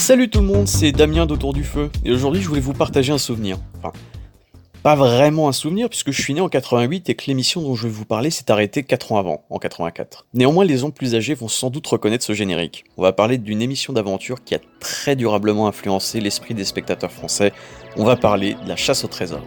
Salut tout le monde, c'est Damien d'Autour du Feu, et aujourd'hui je voulais vous partager un souvenir. Enfin, pas vraiment un souvenir, puisque je suis né en 88 et que l'émission dont je vais vous parler s'est arrêtée 4 ans avant, en 84. Néanmoins, les gens plus âgés vont sans doute reconnaître ce générique. On va parler d'une émission d'aventure qui a très durablement influencé l'esprit des spectateurs français. On va parler de la chasse au trésor.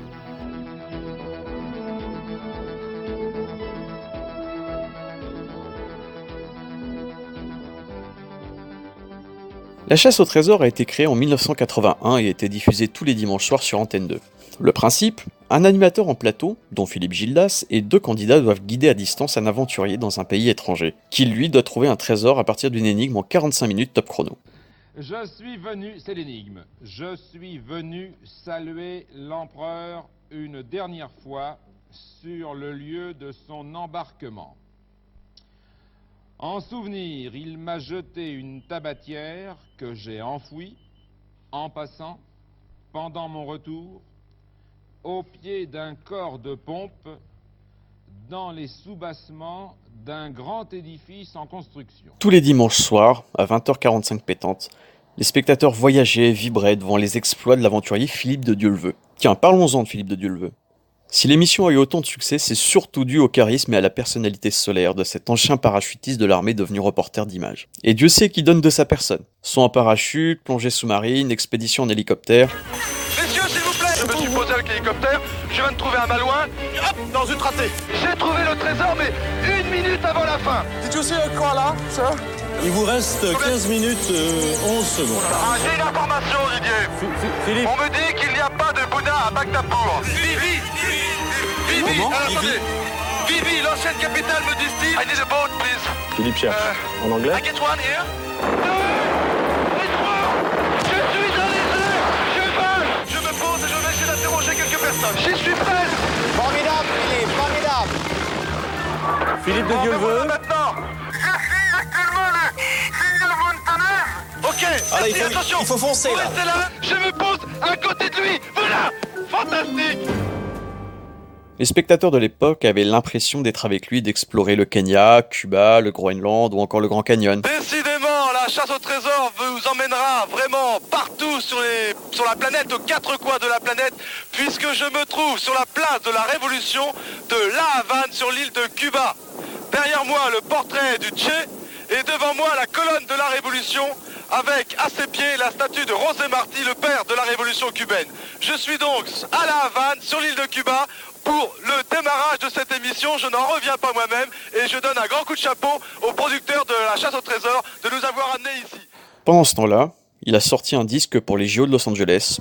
La chasse au trésor a été créée en 1981 et a été diffusée tous les dimanches soirs sur Antenne 2. Le principe, un animateur en plateau, dont Philippe Gildas, et deux candidats doivent guider à distance un aventurier dans un pays étranger, qui lui doit trouver un trésor à partir d'une énigme en 45 minutes top chrono. Je suis venu, c'est l'énigme, je suis venu saluer l'empereur une dernière fois sur le lieu de son embarquement. En souvenir, il m'a jeté une tabatière que j'ai enfouie, en passant, pendant mon retour, au pied d'un corps de pompe, dans les soubassements d'un grand édifice en construction. Tous les dimanches soirs, à 20h45 pétante, les spectateurs voyageaient et vibraient devant les exploits de l'aventurier Philippe de Dieuleveux. Tiens, parlons-en de Philippe de Dieuleveux. Si l'émission a eu autant de succès, c'est surtout dû au charisme et à la personnalité solaire de cet ancien parachutiste de l'armée devenu reporter d'images. Et Dieu sait qu'il donne de sa personne. Saut en parachute, plongée sous-marine, expédition en hélicoptère. Messieurs, s'il vous plaît, je me suis posé avec l'hélicoptère, je viens de trouver un malouin, hop, dans une ratée. J'ai trouvé le trésor, mais 1 minute avant la fin. Did you see a koala, sir? Il vous reste 15 minutes 11 secondes. Ah, j'ai une information, Didier. Philippe, On me dit qu'il n'y a pas de Bouddha à Bhaktapur. Vivi, Comment attendez. Vivi, l'ancienne capitale, me disent-ils. I need a boat, please. Philippe cherche. En anglais I get one here. Je suis dans les airs. Je vole. Je me pose et je vais essayer d'interroger quelques personnes. J'y suis prêt. Formidable, Philippe, formidable. Philippe de Me Dieuleveux. voilà maintenant. Je suis actuellement le signal Montana. Ok, Allez, merci, attention. il faut foncer, Vous là. restez là. Je me pose à côté de lui. Voilà. Fantastique. Les spectateurs de l'époque avaient l'impression d'être avec lui, d'explorer le Kenya, Cuba, le Groenland ou encore le Grand Canyon. Décidément, la chasse au trésor vous emmènera vraiment partout sur la planète, aux 4 coins de la planète, puisque je me trouve sur la place de la Révolution de La Havane sur l'île de Cuba. Derrière moi, le portrait du Che et devant moi, la colonne de la Révolution avec à ses pieds la statue de José Martí, le père de la Révolution cubaine. Je suis donc à La Havane, sur l'île de Cuba, pour le démarrage de cette émission. Je n'en reviens pas moi-même et je donne un grand coup de chapeau au producteur de la chasse au trésor de nous avoir amenés ici. Pendant ce temps-là, il a sorti un disque pour les JO de Los Angeles.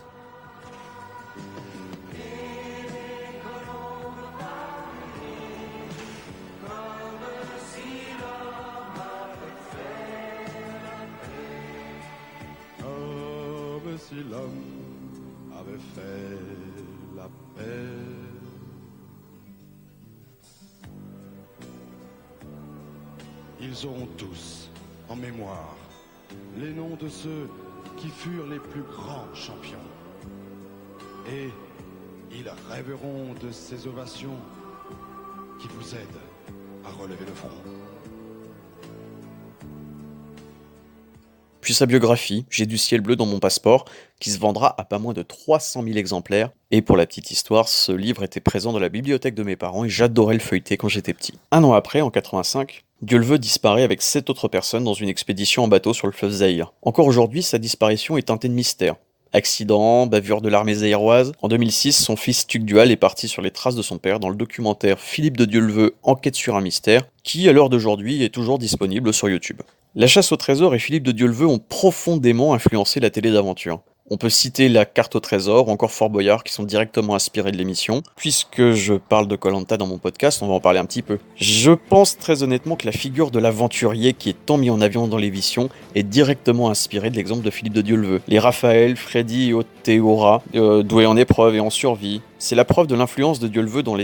Comme si l'homme avait fait la paix. Ils auront tous en mémoire les noms de ceux qui furent les plus grands champions. Et ils rêveront de ces ovations qui vous aident à relever le front. Puis sa biographie, J'ai du ciel bleu dans mon passeport, qui se vendra à pas moins de 300 000 exemplaires. Et pour la petite histoire, ce livre était présent dans la bibliothèque de mes parents et j'adorais le feuilleter quand j'étais petit. Un an après, en 85, Dieuleveux disparaît avec 7 autres personnes dans une expédition en bateau sur le fleuve Zaïre. Encore aujourd'hui, sa disparition est teintée de mystère. Accident, bavure de l'armée zaïroise. En 2006, son fils Tugdual est parti sur les traces de son père dans le documentaire Philippe de Dieuleveux, Enquête sur un mystère, qui, à l'heure d'aujourd'hui, est toujours disponible sur YouTube. La chasse au trésor et Philippe de Dieuleveux ont profondément influencé la télé d'aventure. On peut citer La carte au trésor ou encore Fort Boyard qui sont directement inspirés de l'émission. Puisque je parle de Koh-Lanta dans mon podcast, on va en parler un petit peu. Je pense très honnêtement que la figure de l'aventurier qui est tant mis en avant dans l'émission est directement inspirée de l'exemple de Philippe de Dieuleveux. Les Raphaël, Freddy et Oteora, doués en épreuve et en survie, c'est la preuve de l'influence de Dieuleveux dans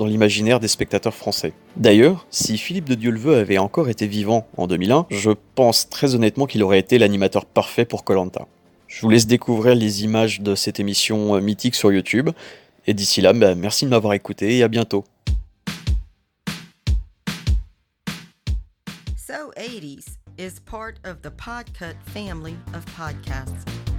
l'imaginaire des spectateurs français. D'ailleurs, si Philippe de Dieuleveux avait encore été vivant en 2001, je pense très honnêtement qu'il aurait été l'animateur parfait pour Koh-Lanta. Je vous laisse découvrir les images de cette émission mythique sur YouTube. Et d'ici là, merci de m'avoir écouté et à bientôt. So 80s, is part of the Podcut family of podcasts.